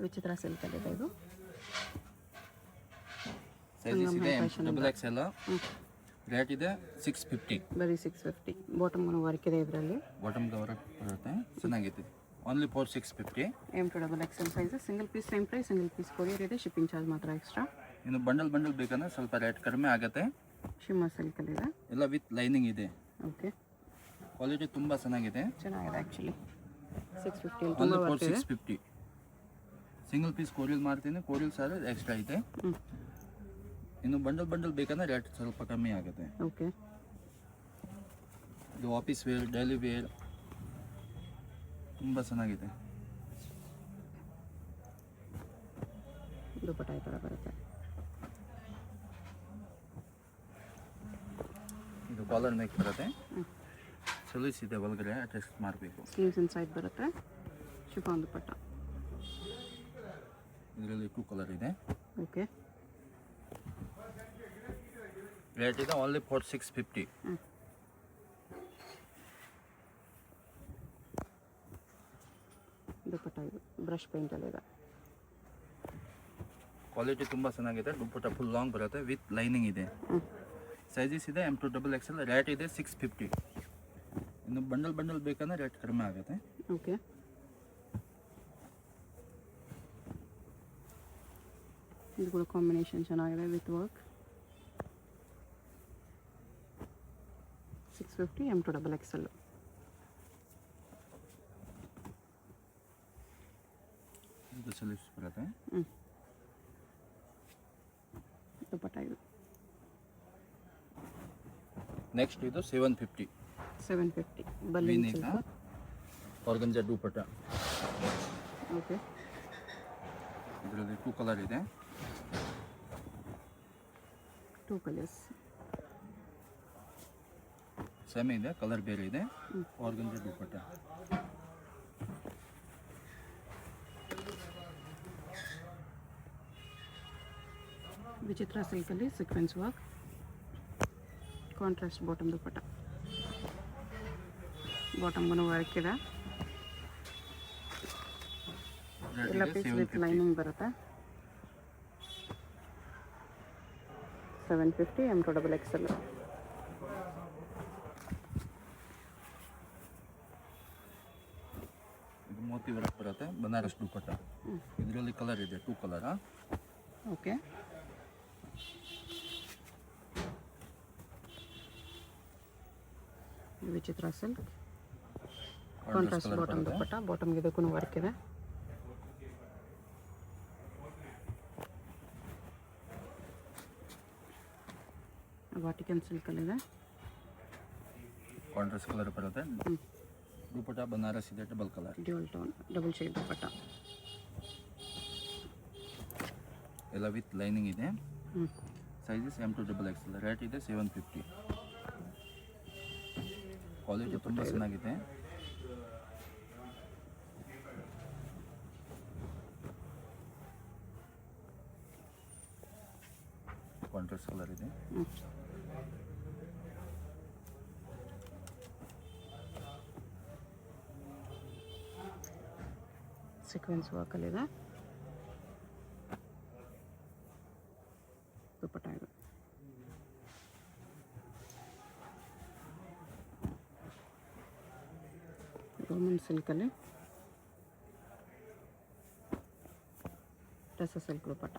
ವಿಚಿತ್ರ ಸಿಲ್ಕಲ್ಲಿದೆ ಇದು. ಸೈಜಸ್ ಇದೆ ಡಬಲ್ ಎಕ್ಸೆಲ್. ರೇಟ್ ಇದೆ 650. ಬರೀ 650. ಬಾಟಮ್ ವರ್ಕ್ ಇದೆ ಇದರಲ್ಲಿ. ಬಾಟಮ್ ವರ್ಕ್ ಬರುತ್ತೆ, ಚೆನ್ನಾಗಿದೆ. Only for 650. M to double XL size. Single piece same price, single piece courier ಇದೆ, ಶಿಪ್ಪಿಂಗ್ ಚಾರ್ಜ್ ಮಾತ್ರ ಎಕ್ಸ್ಟ್ರಾ. ಇನ್ನು ಬಂಡಲ್ ಬೇಕಂದ್ರೆ ಸ್ವಲ್ಪ ರೇಟ್ ಕಡಿಮೆ ಆಗುತ್ತೆ. ಶಿಮ್ಮರ್ ಸಿಲ್ಕಲ್ಲಿದೆ, ಎಲ್ಲ ವಿತ್ ಲೈನಿಂಗ್ ಇದೆ. ಓಕೆ, ಕ್ವಾಲಿಟಿ ತುಂಬ ಚೆನ್ನಾಗಿದೆ actually. 650 only for 650. Single piece courier ಮಾಡ್ತೀನಿ, ಕೊರಿಯಲ್ ಸಾರ್ ಎಕ್ಸ್ಟ್ರಾ ಇದೆ. ಇನ್ನು ಬಂಡಲ್ ಬೇಕಂದ್ರೆ ರೇಟ್ ಸ್ವಲ್ಪ ಕಮ್ಮಿ ಆಗುತ್ತೆ. ಓಕೆ, ಇದು ಆಫೀಸ್ ವೇರ್, ಡೈಲಿ ವೇರ್ ತುಂಬ ಚೆನ್ನಾಗಿದೆ. ದುಪಟ್ಟ ಈ ಥರ ಬರುತ್ತೆ. ಇದು ಕಾಲರ್ ನೆಕ್ ಬರುತ್ತೆ, ಸಲೀಸ್ ಇದೆ, ಒಳಗಡೆ ಅಟ್ಯಾಚ್ ಮಾಡಬೇಕು. ಸ್ಲೀವ್ಸ್ ಇನ್ಸೈಡ್ ಬರುತ್ತೆ, ಶಿಫಾನ್ ದುಪಟ್ಟ. ಇದರಲ್ಲಿ 2 ಕಲರ್ ಇದೆ. ಓಕೆ, ರೇಟ್ ಇದೆ ಓನ್ಲಿ ಫಾರ್ 650. ದುಪಟ್ಟ ಇದು ಬ್ರಷ್ ಪೇಂಟಲ್ಲಿದೆ. ಕ್ವಾಲಿಟಿ ತುಂಬ ಚೆನ್ನಾಗಿದೆ. ದುಪಟ್ಟ ಫುಲ್ ಲಾಂಗ್ ಬರುತ್ತೆ, ವಿತ್ ಲೈನಿಂಗ್ ಇದೆ. ಸೈಜಸ್ ಇದೆ M to double XL. Rate ಇದೆ 650. ಇನ್ನು ಬಂಡಲ್ ಬೇಕಂದ್ರೆ ರೇಟ್ ಕಡಿಮೆ ಆಗುತ್ತೆ. ಓಕೆ, ಇದು ಕೂಡ ಕಾಂಬಿನೇಷನ್ ಚೆನ್ನಾಗಿದೆ with work. 650 M to double XL. ಇದು ಸಲೀಸ್ ಬರುತ್ತೆ. ದುಪಟ್ಟ ಇದು. ನೆಕ್ಸ್ಟ್ ಇದು 750. ಬಲ್ಲಿಂಗ್ ಆರ್ಗಂಜಾ ದುಪಟ್ಟ. ಓಕೆ, ಇದರಲ್ಲಿ 2 ಕಲರ್ ಇದೆ. 2 ಕಲರ್ಸ್ ಸೇಮ್ ಇದೆ, ಕಲರ್ ಬೇರೆ ಇದೆ. ಆರ್ಗಂಜಾ ದುಪಟ್ಟ. ವಿಚಿತ್ರ ಸಿಲ್ಕಲ್ಲಿ sequence work, contrast bottom dupatta. ಬಾಟಮ್ಗೂ ವರ್ಕ್ ಇದೆ, ಎಲ್ಲ ಪೀಸ್ ವಿತ್ ಲೈನಿಂಗ್ ಬರುತ್ತೆ. 750 M to double XL. ಇದು ಮೋತಿ ವರ್ಕ್ ಬರುತ್ತೆ, ಬನಾರಸ್ ದುಪಟ್ಟ. ಇದರಲ್ಲಿ ಕಲರ್ ಇದೆ, 2 ಕಲರ್. ಓಕೆ, ವಿಚಿತ್ರ ಸಿಲ್ಕ್, ಕಾಂಟ್ರಾಸ್ಟ್ ಬಾಟಮ್ ದುಪಟ್ಟ. ಬಾಟಮ್ಗೆ ಇದಕ್ಕೂ ವರ್ಕ್ ಇದೆ. ವಾಟಿಕನ್ ಸಿಲ್ಕಲ್ಲಿದೆ, ಕಾಂಟ್ರಾಸ್ಟ್ ಕಲರ್ ಬರುತ್ತೆ. ದುಪಟ್ಟ ಬನಾರಸ್ ಇದೆ, double colour, dual tone, double shade dupatta. ಎಲ್ಲ ವಿತ್ ಲೈನಿಂಗ್ ಇದೆ. Sizes M to double XL. Rate ಇದೆ 750. ಕ್ವಾಲಿಟಿ ತುಂಬ ಚೆನ್ನಾಗಿದೆ. ಕಾಂಟ್ರಾಸ್ಟ್ ಕಲರ್ ಇದೆ. ಸೀಕ್ವೆನ್ಸ್ ವರ್ಕಲ್ಲಿದೆ. ದುಪಟ್ಟ ಇದು. ರೋಮನ್ ಸಿಲ್ಕಲ್ಲಿ ಟಸ ಸಿಲ್ಕ್ ದುಪಟ್ಟ.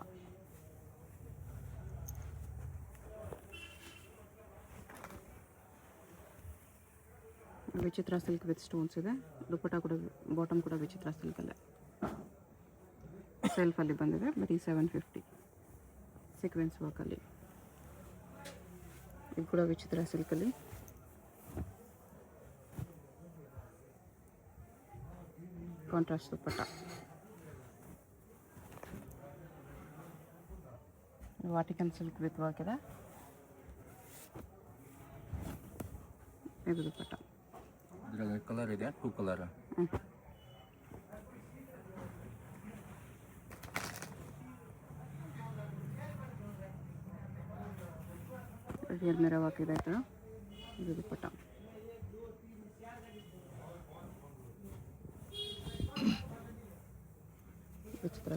ವಿಚಿತ್ರ ಸಿಲ್ಕ್ ವಿತ್ ಸ್ಟೋನ್ಸ್ ಇದೆ. ದುಪಟ್ಟ ಕೂಡ, ಬಾಟಮ್ ಕೂಡ ವಿಚಿತ್ರ ಸಿಲ್ಕಲ್ಲೇ ಸೆಲ್ಫಲ್ಲಿ ಬಂದಿದೆ. ಬರೀ 750. ಸೀಕ್ವೆನ್ಸ್ ವರ್ಕಲ್ಲಿ. ಇದು ಕೂಡ ವಿಚಿತ್ರ ಸಿಲ್ಕಲ್ಲಿ. Contrast dupatta. Vatican silk with work ಇದೆ. ಇದು ದುಪಟ್ಟ. ಇದರಲ್ಲಿ ಕಲರ್ ಇದೆ, 2 ಕಲರ್. ರಿಯಲ್ ಮಿರರ್ ವರ್ಕ್ ಇದೆ. ಇದು ದುಪಟ್ಟ. ವಿಚಿತ್ರ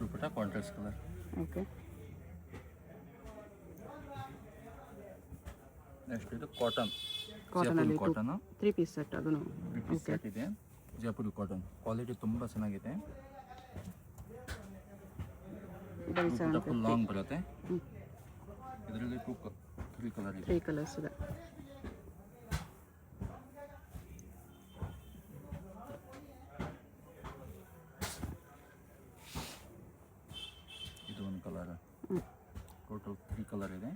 ದುಪ್ಪಟ್ಟ ಕಾಂಟ್ರಾಸ್ಟ್ ಕಲರ್. ಓಕೆ. ನೆಕ್ಸ್ಟ್ ಇದು ಕಾಟನ್, ಕಾಟನಲ್ಲಿ ಕಾಟನ್ 3 ಪೀಸ್ ಸೆಟ್ ಅದನ್ನು. ಪೀಸ್ ಸೆಟ್ ಇದೆ. ಜೈಪುರಿ ಕಾಟನ್ ಕ್ವಾಲಿಟಿ ತುಂಬ ಚೆನ್ನಾಗಿದೆ. ಬರೀ ದುಪ್ಪಟ್ಟ ಫುಲ್ 750. ಲಾಂಗ್ ಬರುತ್ತೆ. ಇದರಲ್ಲಿ 3 ಕಲರ್ ಇದೆ. 3 ಕಲರ್ಸ್ ಇದೆ. ಇದು ಒಂದು ಕಲರ್. ಟೋಟಲ್ 3 ಕಲರ್ ಇದೆ.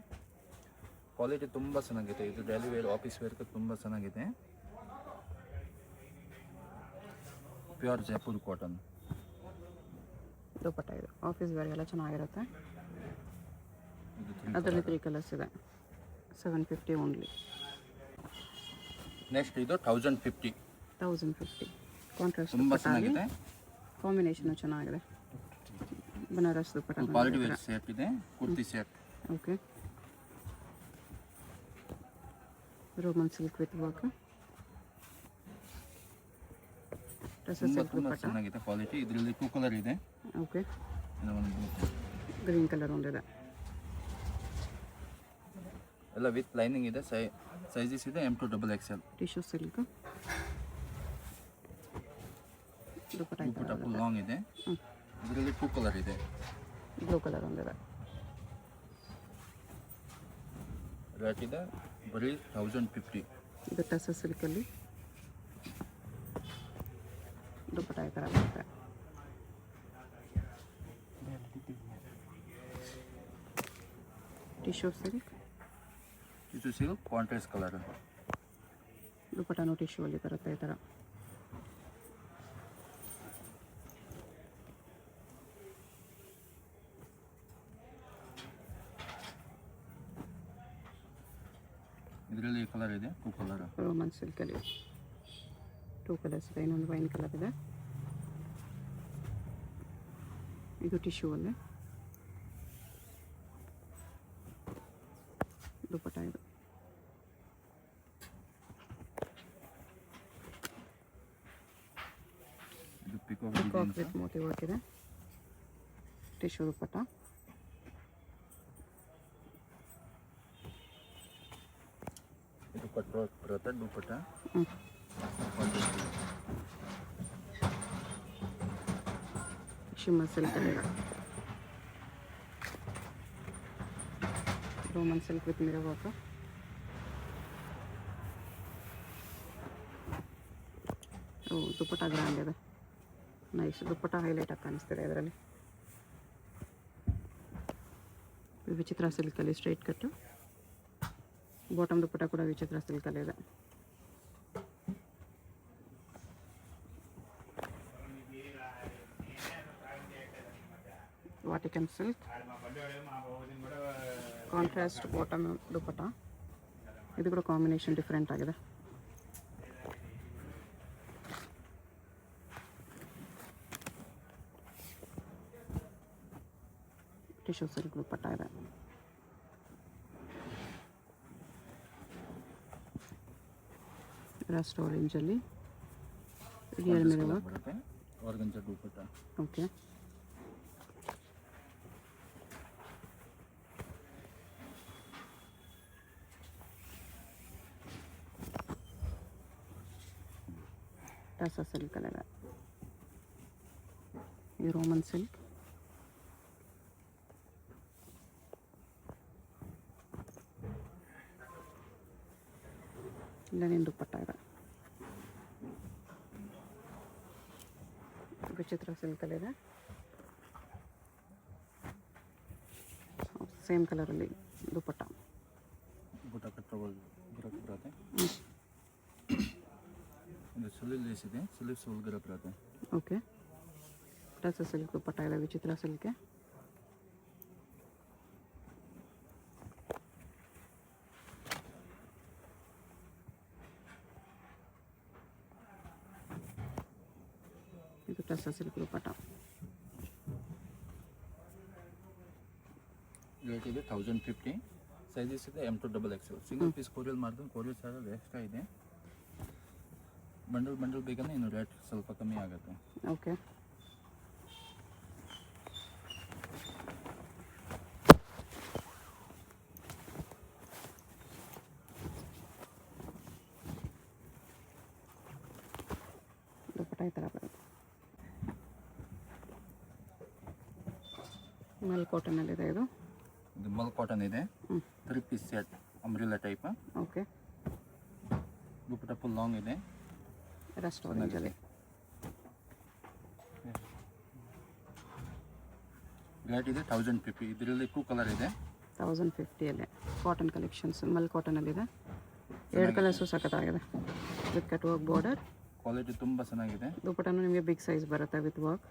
ಕ್ವಾಲಿಟಿ ತುಂಬ ಚೆನ್ನಾಗಿದೆ. ಇದು ಡೈಲಿ ವೇರ್, ಆಫೀಸ್ ವೇರ್ಗೆ ತುಂಬ ಚೆನ್ನಾಗಿದೆ. ಪ್ಯೂರ್ ಜೈಪುರ್ ಕಾಟನ್ ದುಪ್ಪಟ್ಟ ಇದು ಆಫೀಸ್ ವೇರ್ಗೆಲ್ಲ ಚೆನ್ನಾಗಿರುತ್ತೆ. ಇದು ಅದರಲ್ಲಿ 3 ಕಲರ್ಸ್ ಇದೆ. 750 ಓನ್ಲಿ. ನೆಕ್ಸ್ಟ್ ಇದು 1050. 1050 ಕಾಂಟ್ರಾಸ್ಟ್ ತುಂಬ ದುಪ್ಪಟ್ಟ ಚೆನ್ನಾಗಿದೆ. ಕಾಂಬಿನೇಷನ್ ಚೆನ್ನಾಗಿದೆ. ಬನಾರಸ್ ದುಪ್ಪಟ್ಟ ಕ್ವಾಲಿಟಿ ವೇರ್ ಸೆಟ್ ಇದೆ. Kurti set. Okay. Roman silk with work. Tussar silk ತುಂಬ ದುಪ್ಪಟ್ಟ. ಚೆನ್ನಾಗಿದೆ ಕ್ವಾಲಿಟಿ. ಇದರಲ್ಲಿ 2 ಕಲರ್ ಇದೆ. ಓಕೆ. ಇದು ಒಂದು ಗ್ರೀನ್ ಕಲರ್ ಒಂದಿದೆ. ಎಲ್ಲ ವಿತ್ ಲೈನಿಂಗ್ ಇದೆ. ಸೈಜಸ್ ಇದೆ M to XXL. Tissue silk dupatta dupatta full long ಇದೆ. ಇದರಲ್ಲಿ 2 ಕಲರ್ ಇದೆ. ಬ್ಲೂ ಕಲರ್ ಒಂದಿದೆ. ರೇಟ್ ಇದೆ ಬರೀ 1050. ಇದು ಟಸರ್ ಸಿಲ್ಕಲ್ಲಿ ದುಪ್ಪಟ್ಟ ಈ ಥರ ಬರುತ್ತೆ. ಟಿಶ್ಯೂ ಸಿಲ್ಕ್ ಇದು ಸಿಲ್ಕ್ ಕಾಂಟ್ರಾಸ್ಟ್ ಕಲರ್. ದುಪ್ಪಟ್ಟನು ಟಿಶ್ಯೂ ಅಲ್ಲಿ ಬರುತ್ತೆ ಈ ಥರ. ಇದರಲ್ಲಿ ಕಲರ್ ಇದೆ 2 ಕಲರ್. ರೋಮನ್ ಸಿಲ್ಕಲ್ಲಿ 2 ಕಲರ್ಸ್ ಇದೆ. ಇನ್ನೊಂದು ವೈನ್ ಕಲರ್ ಇದೆ. ಇದು ಟಿಶ್ಯೂ ಅಲ್ಲಿ ದುಪ್ಪಟ್ಟ ಇದು. ಇದು peacock peacock with Moti work ಇದೆ. ಟಿಶ್ಯೂ ದುಪ್ಪಟ್ಟ. ಇದು ಕಟ್ ವರ್ಕ್ ಬರುತ್ತೆ ದುಪ್ಪಟ್ಟ. ಶಿಮ್ಮರ್ ಸಿಲ್ಕ್ ಅಲ್ಲಿ Roman silk with mirror work. Dupatta grand ಇದೆ. ನೈಸ್ ದುಪ್ಪಟ್ಟ ಹೈಲೈಟ್ ಆಗಿ ಕಾಣಿಸ್ತಿದೆ ಇದರಲ್ಲಿ. ವಿಚಿತ್ರ ಸಿಲ್ಕಲ್ಲಿ ಸ್ಟ್ರೈಟ್ ಕಟ್ಟು. ಬಾಟಮ್ ದುಪ್ಪಟ್ಟ ಕೂಡ ವಿಚಿತ್ರ ಸಿಲ್ಕಲ್ಲಿ ಇದೆ. Vatican silk contrast bottom dupatta. ಇದು ಕೂಡ ಕಾಂಬಿನೇಷನ್ ಡಿಫ್ರೆಂಟ್ ಆಗಿದೆ. ಟಿಶ್ಯೂ ಸಿಲ್ಕ್ ದುಪ್ಪಟ್ಟ ಇದೆ. ರಸ್ಟ್ ಆರೆಂಜಲ್ಲಿ ರಿಯಲ್ ಮಿರರ್ ವರ್ಕ್. ಬರುತ್ತೆ. Organza dupatta. Okay. Tussar silk ಅಲ್ಲ ಇದು ರೋಮನ್ ಸಿಲ್ಕ್. ಲೆನಿನ್ ದುಪ್ಪಟ್ಟ ಇದೆ. ವಿಚಿತ್ರ ಸಿಲ್ಕಲ್ಲಿದೆ. ಸೇಮ್ ಕಲರಲ್ಲಿ ದುಪ್ಪಟ್ಟ. ದುಪ್ಪಟ್ಟ ಕಟ್ ಬರುತ್ತೆ. ಇದು ಸಿಲ್ಕ್ ಲೇಸ್ ಇದೆ. ಸಿಲ್ಕ್ ಸೋಲ್ಗರ ಬರುತ್ತೆ. ಓಕೆ. ಟಸರ್ ಸಿಲ್ಕ್ ದುಪ್ಪಟ್ಟ ಇದೆ. ವಿಚಿತ್ರ ಸಿಲ್ಕೆ. ಇದು ಟಸರ್ ಸಿಲ್ಕ್ ದುಪ್ಪಟ್ಟ. ರೇಟ್ ಇದೆ 1050. ಸೈಜಸ್ ಇದೆ M to XXL. Single piece courier ಮಾಡಿದ್ರೆ ಕೊರಿಯರ್ ಚಾರ್ಜ್ ಎಕ್ಸ್ಟ್ರಾ ಇದೆ. ಬಂಡಲ್ ಬೇಕಂದ್ರೆ ಇನ್ನು ರೇಟ್ ಸ್ವಲ್ಪ ಕಮ್ಮಿ ಆಗುತ್ತೆ. ಓಕೆ. ಮಲ್ ಕಾಟನಲ್ಲಿದೆ ಇದು. ಇದು ಮಲ್ ಕಾಟನ್ ಇದೆ. 3 piece set umbrella type. Okay. Dupatta full long ಇದೆ. ರಸ್ಟ್ ಆರೆಂಜಲ್ಲಿ. ರೇಟ್ ಇದೆ 1050. ಇದರಲ್ಲಿ 2 ಕಲರ್ ಇದೆ. 1050 ಕಾಟನ್ ಕಲೆಕ್ಷನ್ಸ್ ಮಲ್ ಕಾಟನಲ್ಲಿದೆ. 2 ಕಲರ್ಸು ಸಖತ್ತಾಗಿದೆ. With cut work border. Quality ತುಂಬ ಚೆನ್ನಾಗಿದೆ. ದುಪ್ಪಟ್ಟನು ನಿಮಗೆ ಬಿಗ್ ಸೈಜ್ ಬರುತ್ತೆ ವಿತ್ ವರ್ಕ್.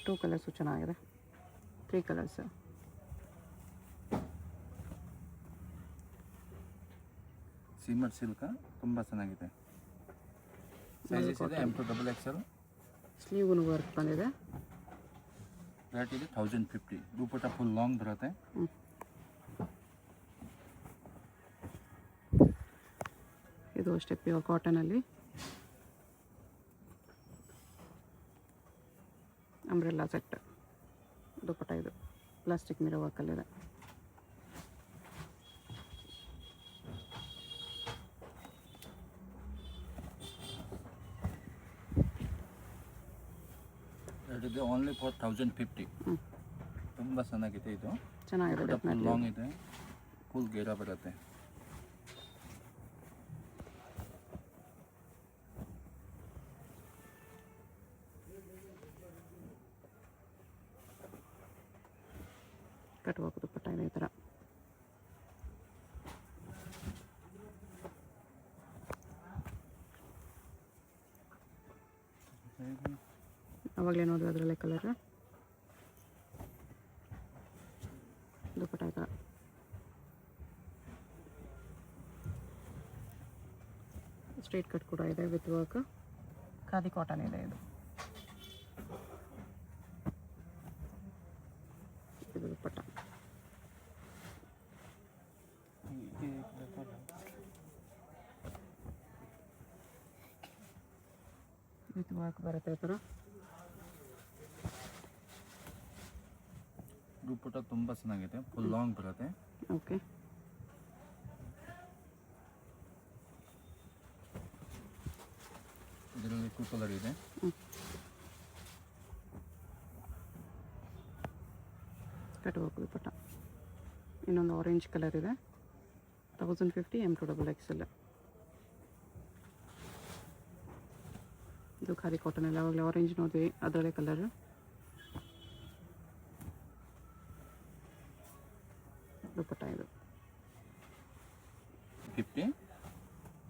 ಟೂ ಕಲರ್ಸು ಚೆನ್ನಾಗಿದೆ. 3 ಕಲರ್ಸ್. ಸಿಮರ್ ಸಿಲ್ಕ್ ತುಂಬ ಚೆನ್ನಾಗಿದೆ. ಸೈಜಸ್ ಇದೆ M to XXL. ಸ್ಲೀವ್ಗೂ ವರ್ಕ್ ಬಂದಿದೆ. ರೇಟ್ ಇದೆ 1050. ದುಪ್ಪಟ್ಟ ಫುಲ್ ಲಾಂಗ್ ಬರುತ್ತೆ. ಇದು ಅಷ್ಟೇ ಪ್ಯೂರ್ ಕಾಟನಲ್ಲಿ ಅಂಬ್ರೆಲ್ಲಾ ಸೆಟ್ ದುಪ್ಪಟ್ಟ. ಇದು ಪ್ಲಾಸ್ಟಿಕ್ ಮಿರರ್ ವರ್ಕಲ್ಲಿದೆ. ರೇಟ್ ಇದೆ ಓನ್ಲಿ ಫಾರ್ 1050. ತುಂಬ ಚೆನ್ನಾಗಿದೆ. ಇದು ಚೆನ್ನಾಗಿದೆ. ಫುಲ್ ಲಾಂಗ್ ಇದೆ. ಫುಲ್ ಗೇರಾ ಬರುತ್ತೆ. ಕಟ್ ವರ್ಕ್ ದುಪ್ಪಟ್ಟ ಇದೆ ಈ ಥರ. ಅವಾಗಲೇ ನೋಡಿ ಅದರಲ್ಲೇ ಕಲರ್ ದುಪ್ಪಟ್ಟ ಈ ಥರ. ಸ್ಟ್ರೇಟ್ ಕಟ್ ಕೂಡ ಇದೆ ವಿತ್ ವರ್ಕ್. ಖಾದಿ ಕಾಟನ್ ಇದೆ ಇದು. ಇದು ದುಪ್ಪಟ್ಟ. ವಿತ್ ವರ್ಕ್ ಬರುತ್ತೆ ಈ ಥರ. ದುಪ್ಪಟ್ಟ ತುಂಬ ಚೆನ್ನಾಗಿದೆ. ಫುಲ್ ಲಾಂಗ್ ಬರುತ್ತೆ. ಓಕೆ. ಇದರಲ್ಲಿ 2 ಕಲರ್ ಇದೆ. ಕಟ್ ವರ್ಕ್ ದುಪ್ಪಟ್ಟ. ಇನ್ನೊಂದು ಆರೆಂಜ್ ಕಲರ್ ಇದೆ. 1050 M to XXL. ಇದು ಖಾದಿ ಕಾಟನಲ್ಲಿ ಆವಾಗಲೇ ಆರೆಂಜ್ ನೋಡಿದ್ವಿ, ಅದರಲ್ಲೇ ಕಲರ್. ದುಪ್ಪಟ್ಟ ಇದು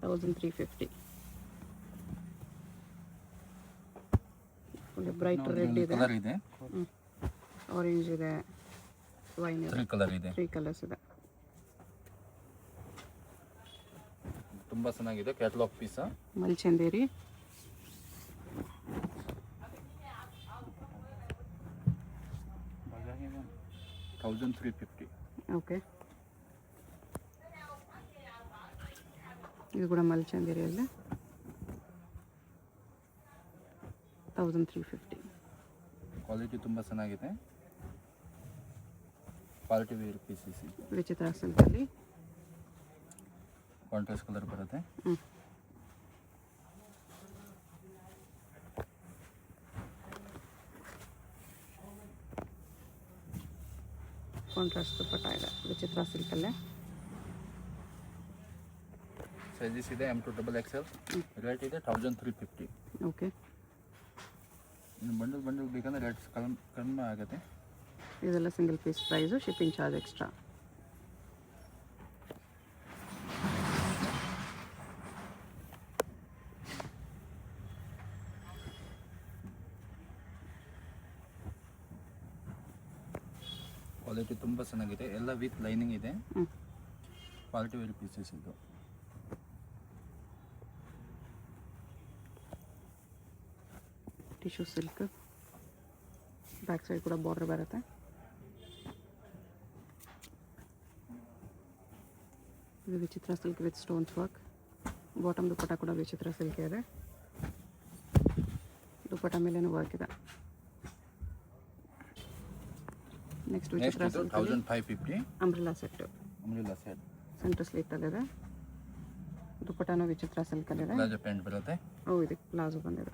1350. ಬ್ರೈಟ್ ರೆಡ್ ಇದೆ. ಕಲರ್ ಇದೆ. ಆರೆಂಜ್ ಇದೆ. ವೈನ್ ಇದೆ. 3 ಕಲರ್ ಇದೆ. 3 ಕಲರ್ಸ್ ಇದೆ. ತುಂಬ ಚೆನ್ನಾಗಿದೆ. Catalogue piece. ಮಲ್ಚಂದೇರಿ. $1350. ಓಕೆ. ಇದು ಕೂಡ ಮಲ್ಚಂದೇರಿಯಲ್ಲಿ 1350. ಕ್ವಾಲಿಟಿ ತುಂಬ ಚೆನ್ನಾಗಿದೆ. Party wear pieces. ವಿಚಿತ್ರ ಸಿಲ್ಕಲ್ಲಿ ಕಾಂಟ್ರಾಸ್ಟ್ ಕಲರ್ ಬರುತ್ತೆ. ಕಾಂಟ್ರಾಸ್ಟ್ ದುಪ್ಪಟ್ಟ ಇದೆ ವಿಚಿತ್ರ ಸಿಲ್ಕಲ್ಲೇ. ಸೈಜಸ್ ಇದೆ M to XXL. ರೇಟ್ ಇದೆ 1350. ಓಕೆ. ಇನ್ನು ಬಂಡಲ್ ಬೇಕಂದ್ರೆ ರೇಟ್ಸ್ ಕಡಿಮೆ ಆಗುತ್ತೆ. ಇದೆಲ್ಲ single piece price, shipping charge extra. Quality ತುಂಬ ಚೆನ್ನಾಗಿದೆ. ಎಲ್ಲ ವಿತ್ ಲೈನಿಂಗ್ ಇದೆ. ಪಾರ್ಟಿ ವೇರ್ ಪೀಸಸ್ ಇದು. Tissue silk. ಬ್ಯಾಕ್ ಸೈಡ್ ಕೂಡ ಬಾರ್ಡರ್ ಬರುತ್ತೆ. ಇದು ವಿಚಿತ್ರ silk with stones work. Bottom dupatta ಕೂಡ ವಿಚಿತ್ರ ಸಿಲ್ಕ್ ಇದೆ. ದುಪ್ಪಟ್ಟ ಮೇಲೇನು ವರ್ಕ್ ಇದೆ. ನೆಕ್ಸ್ಟ್ ವಿಚಿತ್ರ silk 1550. Umbrella set. Umbrella set centre ಸ್ಲೀಟಲ್ಲಿದೆ. ದುಪ್ಪಟ್ಟನೂ ವಿಚಿತ್ರ ಸಿಲ್ಕಲ್ಲಿದೆ. ಪ್ಲಾಜೋ ಪ್ಯಾಂಟ್ ಬರುತ್ತೆ. ಓ ಇದಕ್ಕೆ ಪ್ಲಾಜೋ ಬಂದಿದೆ.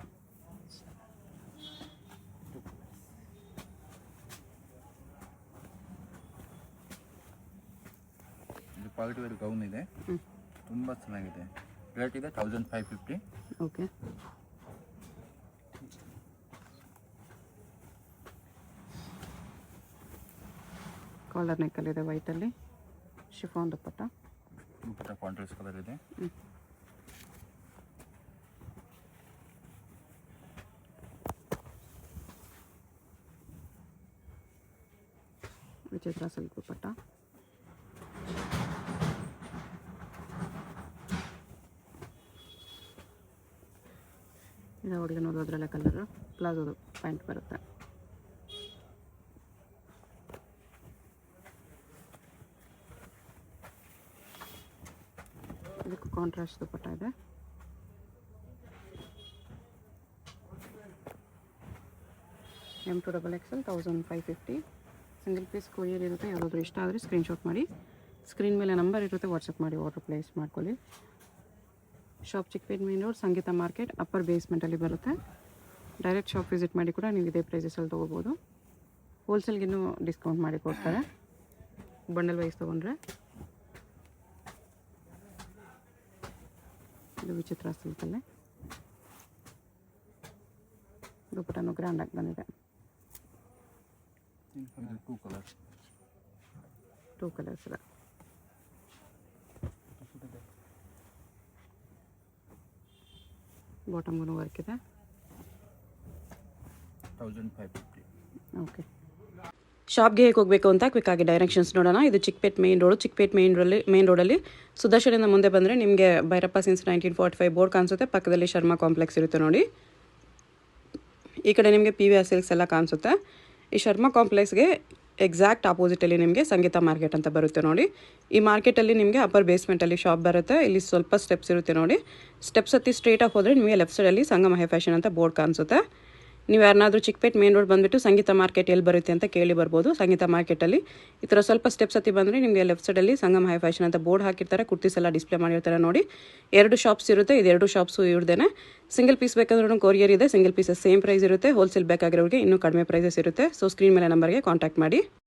ಇದು ಕ್ವಾಲಿಟಿ ವೇರ್ ಗೌನ್ ಇದೆ, ತುಂಬ ಚೆನ್ನಾಗಿದೆ. ರೇಟ್ ಇದೆ 1550. ಓಕೆ. ಕಾಲರ್ ನೆಕ್ಕಲ್ಲಿದೆ ವೈಟಲ್ಲಿ, ಶಿಫಾನ್ ದುಪ್ಪಟ್ಟ. ದುಪ್ಪಟ್ಟ ಕಾಂಟ್ರಾಸ್ಟ್ ಕಲರ್ ಇದೆ. ವಿಚಿತ್ರ ಸಿಲ್ಕ್ ದುಪ್ಪಟ್ಟ. ಇದು ಒಳಗೆ ನೋಡೋದ್ರಲ್ಲ ಕಲರು ಪ್ಲಾಜೋದು ಪ್ಯಾಂಟ್ ಬರುತ್ತೆ. ಇದಕ್ಕೂ ಕಾಂಟ್ರಾಸ್ಟ್ ದುಪ್ಪಟ್ಟ ಇದೆ. M2XXL 1550. ಸಿಂಗಲ್ ಪೀಸ್ ಕೊರಿಯರ್ ಇರುತ್ತೆ. ಯಾರಾದರೂ ಇಷ್ಟ ಆದರೆ ಸ್ಕ್ರೀನ್ಶಾಟ್ ಮಾಡಿ, ಸ್ಕ್ರೀನ್ ಮೇಲೆ ನಂಬರ್ ಇರುತ್ತೆ, ವಾಟ್ಸಪ್ ಮಾಡಿ ಆರ್ಡರ್ ಪ್ಲೇಸ್ ಮಾಡ್ಕೊಳ್ಳಿ. ಶಾಪ್ ಚಿಕ್ಕಪೇಟೆ ಮೇನ್ ರೋಡ್, ಸಂಗೀತ ಮಾರ್ಕೆಟ್, ಅಪ್ಪರ್ ಬೇಸ್ಮೆಂಟಲ್ಲಿ ಬರುತ್ತೆ. ಡೈರೆಕ್ಟ್ ಶಾಪ್ ವಿಸಿಟ್ ಮಾಡಿ ಕೂಡ ನೀವು ಇದೇ ಪ್ರೈಸಸಲ್ಲಿ ತೊಗೋಬೋದು. ಹೋಲ್ಸೇಲ್ಗೆ ಇನ್ನೂ ಡಿಸ್ಕೌಂಟ್ ಮಾಡಿ ಕೊಡ್ತಾರೆ ಬಂಡಲ್ ವೈಸ್ ತೊಗೊಂಡ್ರೆ. ಇದು ವಿಚಿತ್ರ ಸಿಲ್ಕಲ್ಲೇ ದುಪ್ಪಟ್ಟನು ಗ್ರ್ಯಾಂಡಾಗಿ ಬಂದಿದೆ. ಟೂ ಕಲರ್ಸ್ ಇದೆ. ಬಾಟಮ್ಗೂ ವರ್ಕ್ ಇದೆ. 1550. ಓಕೆ. ಶಾಪ್ಗೆ ಹೇಗೆ ಹೋಗಬೇಕು ಅಂತ ಕ್ವಿಕ್ಕಾಗಿ ಡೈರೆಕ್ಷನ್ಸ್ ನೋಡೋಣ. ಇದು ಚಿಕ್ಕಪೇಟೆ ಮೇನ್ ರೋಡಲ್ಲಿ ಸುದರ್ಶನಿಂದ ಮುಂದೆ ಬಂದರೆ ನಿಮಗೆ ಭೈರಪ್ಪ ಸಿನ್ಸ್ 1945 ಬೋರ್ಡ್ ಕಾಣಿಸುತ್ತೆ. ಪಕ್ಕದಲ್ಲಿ ಶರ್ಮಾ ಕಾಂಪ್ಲೆಕ್ಸ್ ಇರುತ್ತೆ ನೋಡಿ. ಈ ಕಡೆ ನಿಮಗೆ PVR ಸಿಲ್ಕ್ಸ್ ಎಲ್ಲ ಕಾಣಿಸುತ್ತೆ. ಈ ಶರ್ಮಾ ಕಾಂಪ್ಲೆಕ್ಸ್ಗೆ ಎಕ್ಸಾಕ್ಟ್ ಆಪೋಸಿಟಲ್ಲಿ ನಿಮಗೆ ಸಂಗೀತ ಮಾರ್ಕೆಟ್ ಅಂತ ಬರುತ್ತೆ ನೋಡಿ. ಈ ಮಾರ್ಕೆಟಲ್ಲಿ ನಿಮಗೆ ಅಪ್ಪರ್ ಬೇಸ್ಮೆಂಟಲ್ಲಿ ಶಾಪ್ ಬರುತ್ತೆ. ಇಲ್ಲಿ ಸ್ವಲ್ಪ ಸ್ಟೆಪ್ಸ್ ಇರುತ್ತೆ ನೋಡಿ. ಸ್ಟೆಪ್ಸ್ ಹತ್ತಿ ಸ್ಟ್ರೇಟಾಗಿ ಹೋದರೆ ನಿಮಗೆ ಲೆಫ್ಟ್ ಸೈಡಲ್ಲಿ ಸಂಗಮ ಹೈ ಫ್ಯಾಷನ್ ಅಂತ ಬೋರ್ಡ್ ಕಾಣಿಸುತ್ತೆ. ನೀವು ಯಾರನ್ನಾದರೂ ಚಿಕ್ಕಪೇಟೆ ಮೇನ್ ರೋಡ್ ಬಂದುಬಿಟ್ಟು ಸಂಗೀತ ಮಾರ್ಕೆಟ್ ಎಲ್ಲಿ ಬರುತ್ತೆ ಅಂತ ಕೇಳಿ ಬರ್ಬೋದು. ಸಂಗೀತ ಮಾರ್ಕೆಟಲ್ಲಿ ಈ ಥರ ಸ್ವಲ್ಪ ಸ್ಟೆಪ್ಸ್ ಹತ್ತಿ ಬಂದರೆ ನಿಮಗೆ ಲೆಫ್ಟ್ ಸೈಡಲ್ಲಿ ಸಂಗಮ ಹೈ ಫ್ಯಾಷನ್ ಅಂತ ಬೋರ್ಡ್ ಹಾಕಿರ್ತಾರೆ. ಕುರ್ತೀಸ್ ಎಲ್ಲ ಡಿಸ್ಪ್ಲೇ ಮಾಡಿರ್ತಾರೆ ನೋಡಿ. 2 ಶಾಪ್ಸ್ ಇರುತ್ತೆ. ಇದು 2 ಶಾಪ್ಸು ಇವ್ರದ್ದೇನೆ. ಸಿಂಗಲ್ ಪೀಸ್ ಬೇಕಾದ್ರೂ ಕೊರಿಯರ್ ಇದೆ. ಸಿಂಗಲ್ ಪೀಸಸ್ ಸೇಮ್ ಪ್ರೈಸ್ ಇರುತ್ತೆ. ಹೋಲ್ಸೇಲ್ ಬೇಕಾಗಿರೋರಿಗೆ ಇನ್ನೂ ಕಡಿಮೆ ಪ್ರೈಸಸ್ ಇರುತ್ತೆ. ಸೊ ಸ್ಕ್ರೀನ್ ಮೇಲೆ ನಂಬರ್ಗೆ ಕಾಂಟ್ಯಾಕ್ಟ್ ಮಾಡಿ.